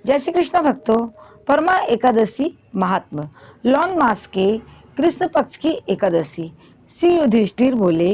जय श्री कृष्ण भक्तों। परमा एकादशी महात्म। लौन मास के कृष्ण पक्ष की एकादशी। श्री युधिष्ठिर बोले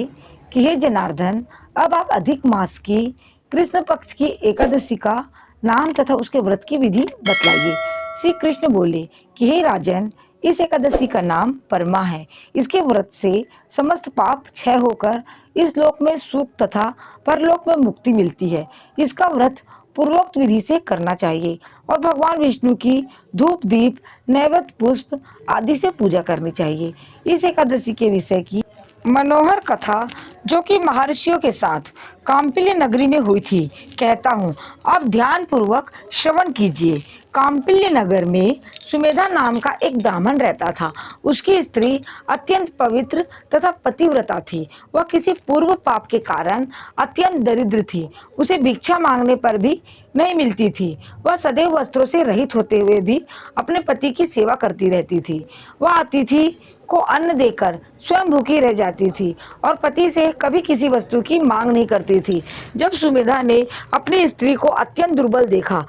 कि हे जनार्दन, अब आप अधिक मास की कृष्ण पक्ष की एकादशी का नाम तथा उसके व्रत की विधि बतलाइए। श्री कृष्ण बोले कि हे राजन, इस एकादशी का नाम परमा है। इसके व्रत से समस्त पाप क्षय होकर इस लोक में सुख तथा परलोक में मुक्ति मिलती है। इसका व्रत पूर्वोक्त विधि से करना चाहिए और भगवान विष्णु की धूप दीप नैवेद्य पुष्प आदि से पूजा करनी चाहिए। इस एकादशी के विषय की मनोहर कथा जो कि महर्षियों के साथ काम्पिल्य नगरी में हुई थी, कहता हूँ, आप ध्यान पूर्वक श्रवण कीजिए। काम्पिल्य नगर में सुमेधा नाम का एक ब्राह्मण रहता था। उसकी स्त्री अत्यंत पवित्र तथा पतिव्रता थी। वह किसी पूर्व पाप के कारण अत्यंत दरिद्र थी। उसे भिक्षा मांगने पर भी नहीं मिलती थी। वह सदैव वस्त्रों से रहित होते हुए भी अपने पति की सेवा करती रहती थी। वह अतिथि को अन्न देकर स्वयं भूखी रह जाती थी और पति से कभी किसी वस्तु की मांग नहीं करती थी। जब सुमेधा ने अपनी स्त्री को अत्यंत दुर्बल देखा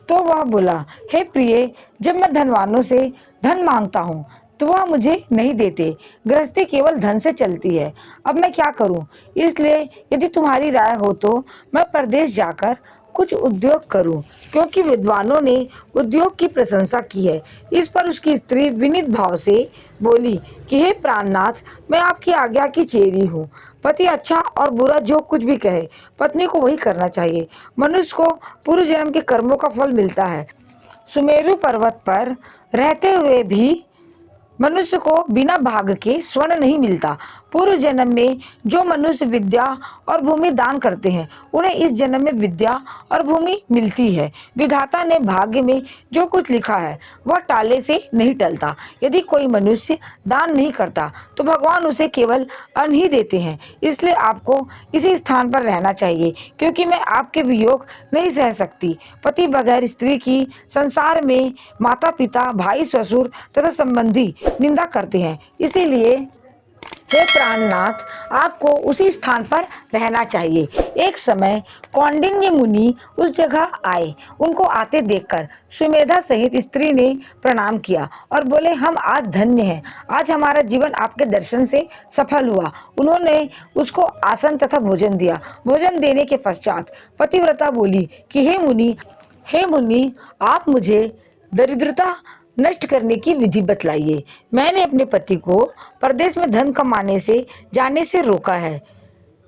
तो वह बोला, हे प्रिय, जब मैं धनवानों से धन मांगता हूँ तो वह मुझे नहीं देते। गृहस्थी केवल धन से चलती है। अब मैं क्या करूँ? इसलिए यदि तुम्हारी राय हो तो मैं परदेश जाकर कुछ उद्योग करूं, क्योंकि विद्वानों ने उद्योग की प्रशंसा की है। इस पर उसकी स्त्री विनीत भाव से बोली कि हे प्राणनाथ, मैं आपकी आज्ञा की चेरी हूँ। पति अच्छा और बुरा जो कुछ भी कहे, पत्नी को वही करना चाहिए। मनुष्य को पूर्व जन्म के कर्मों का फल मिलता है। सुमेरु पर्वत पर रहते हुए भी मनुष्य को बिना भाग के स्वर्ण नहीं मिलता। पूर्व जन्म में जो मनुष्य विद्या और भूमि दान करते हैं उन्हें इस जन्म में विद्या और भूमि मिलती है। विधाता ने भाग्य में जो कुछ लिखा है वह टाले से नहीं टलता। यदि कोई मनुष्य दान नहीं करता तो भगवान उसे केवल अन्न ही देते हैं। इसलिए आपको इसी स्थान पर रहना चाहिए, क्योंकि मैं आपके वियोग नहीं सह सकती। पति बगैर स्त्री की संसार में माता पिता भाई ससुर तथा संबंधी निंदा करते हैं। इसीलिए हे प्राणनाथ, आपको उसी स्थान पर रहना चाहिए। एक समय कौंडिन्य मुनि उस जगह आए। उनको आते देखकर सुमेधा सहित स्त्री ने प्रणाम किया और बोले, हम आज धन्य हैं। आज हमारा जीवन आपके दर्शन से सफल हुआ। उन्होंने उसको आसन तथा भोजन दिया। भोजन देने के पश्चात पतिव्रता बोली कि हे मुनि, आप मुझे दरिद्रता नष्ट करने की विधि बतलाइए। मैंने अपने पति को परदेश में धन कमाने से जाने से रोका है,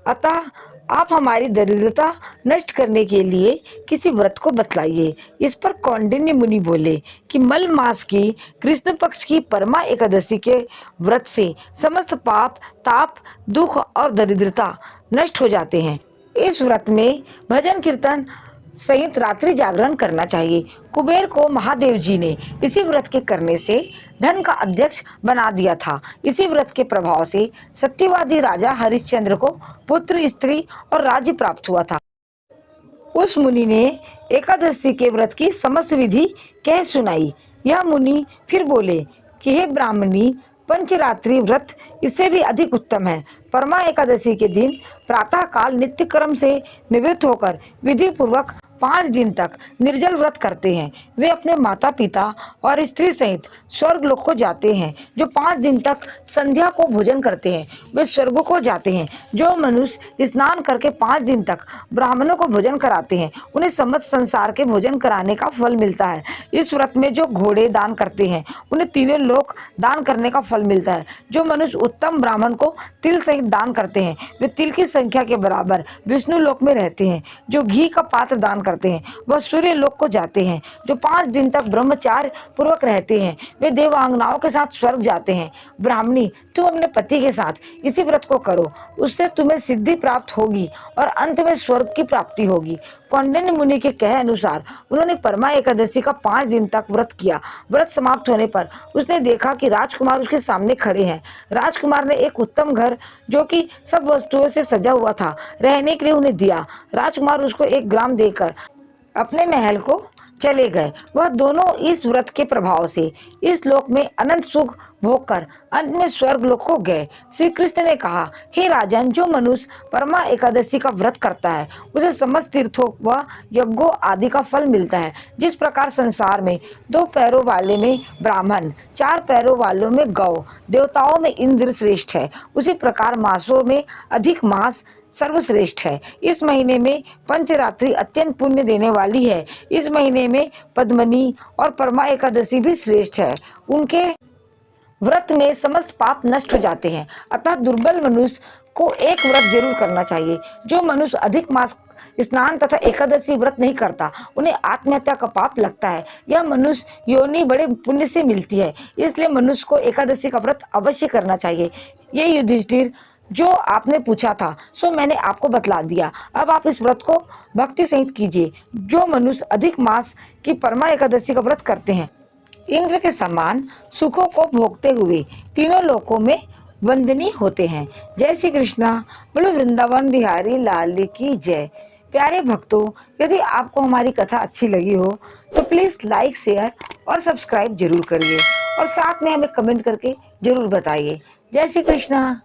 अतः आप हमारी दरिद्रता नष्ट करने के लिए किसी व्रत को बतलाइए। इस पर कौंडिन्य मुनि बोले कि मल मास की कृष्ण पक्ष की परमा एकादशी के व्रत से समस्त पाप ताप दुख और दरिद्रता नष्ट हो जाते हैं। इस व्रत में भजन कीर्तन सहित रात्रि जागरण करना चाहिए। कुबेर को महादेव जी ने इसी व्रत के करने से धन का अध्यक्ष बना दिया था। इसी व्रत के प्रभाव से सत्यवादी राजा हरिश्चंद्र को पुत्र स्त्री और राज्य प्राप्त हुआ था। उस मुनि ने एकादशी के व्रत की समस्त विधि कह सुनाई। यह मुनि फिर बोले कि हे ब्राह्मणी, पंचरात्रि व्रत इससे भी अधिक उत्तम है। परमा एकादशी के दिन प्रातः काल नित्य कर्म से निवृत्त होकर विधि पूर्वक 5 दिन तक निर्जल व्रत करते हैं। वे अपने माता पिता और स्त्री सहित स्वर्ग लोक को जाते हैं। जो 5 दिन तक संध्या को भोजन करते हैं वे स्वर्ग को जाते हैं। जो मनुष्य स्नान करके 5 दिन तक ब्राह्मणों को भोजन कराते हैं उन्हें समस्त संसार के भोजन कराने का फल मिलता है। इस व्रत में जो घोड़े दान करते हैं उन्हें तीनों लोक दान करने का फल मिलता है। जो मनुष्य उत्तम ब्राह्मण को तिल सहित दान करते हैं वे तिल की संख्या के बराबर विष्णु लोक में रहते हैं। जो घी का पात्र दान करते हैं वह सूर्य लोक को जाते हैं। जो 5 दिन तक ब्रह्मचार्य पूर्वक रहते हैं वे देवांगनाओं के साथ स्वर्ग जाते हैं। ब्राह्मणी, तुम अपने पति के साथ इसी व्रत को करो, उससे तुम्हें सिद्धि प्राप्त होगी और अंत में स्वर्ग की प्राप्ति होगी। कौंडिन्य मुनि के कहे अनुसार उन्होंने परमा एकादशी का 5 दिन तक व्रत किया। व्रत समाप्त होने पर उसने देखा कि राजकुमार उसके सामने खड़े हैं। राजकुमार ने एक उत्तम घर जो कि सब वस्तुओं से सजा हुआ था रहने के लिए उन्हें दिया। राजकुमार उसको 1 ग्राम देकर अपने महल को चले गए। वह दोनों इस व्रत के प्रभाव से इस लोक में अनंत सुख भोग कर अंत में स्वर्ग लोक को गए। श्री कृष्ण ने कहा, हे राजन, जो मनुष्य परमा एकादशी का व्रत करता है उसे समस्त तीर्थों व यज्ञों आदि का फल मिलता है। जिस प्रकार संसार में 2 पैरों वाले में ब्राह्मण, 4 पैरों वालों में गौ, देवताओं में इंद्र श्रेष्ठ है, उसी प्रकार मासों में अधिक मास सर्वश्रेष्ठ है। इस महीने में पंचरात्रि अत्यंत पुण्य देने वाली है। इस महीने में पद्मनी और परमा एकादशी भी श्रेष्ठ है। उनके व्रत में समस्त पाप नष्ट हो जाते हैं। अतः दुर्बल मनुष्य को एक व्रत जरूर करना चाहिए। जो मनुष्य अधिक मास स्नान तथा एकादशी व्रत नहीं करता उन्हें आत्महत्या का पाप लगता है। यह मनुष्य योनि बड़े पुण्य से मिलती है, इसलिए मनुष्य को एकादशी का व्रत अवश्य करना चाहिए। ये युधिष्ठिर, जो आपने पूछा था सो मैंने आपको बतला दिया। अब आप इस व्रत को भक्ति सहित कीजिए। जो मनुष्य अधिक मास की परमा एकादशी का व्रत करते हैं इंद्र के समान सुखों को भोगते हुए तीनों लोकों में वंदनीय होते हैं। जय श्री कृष्णा। बोलो वृंदावन बिहारी लाल की जय। प्यारे भक्तों, यदि आपको हमारी कथा अच्छी लगी हो तो प्लीज़ लाइक, शेयर और सब्सक्राइब जरूर करिए और साथ में हमें कमेंट करके जरूर बताइए। जय श्री कृष्णा।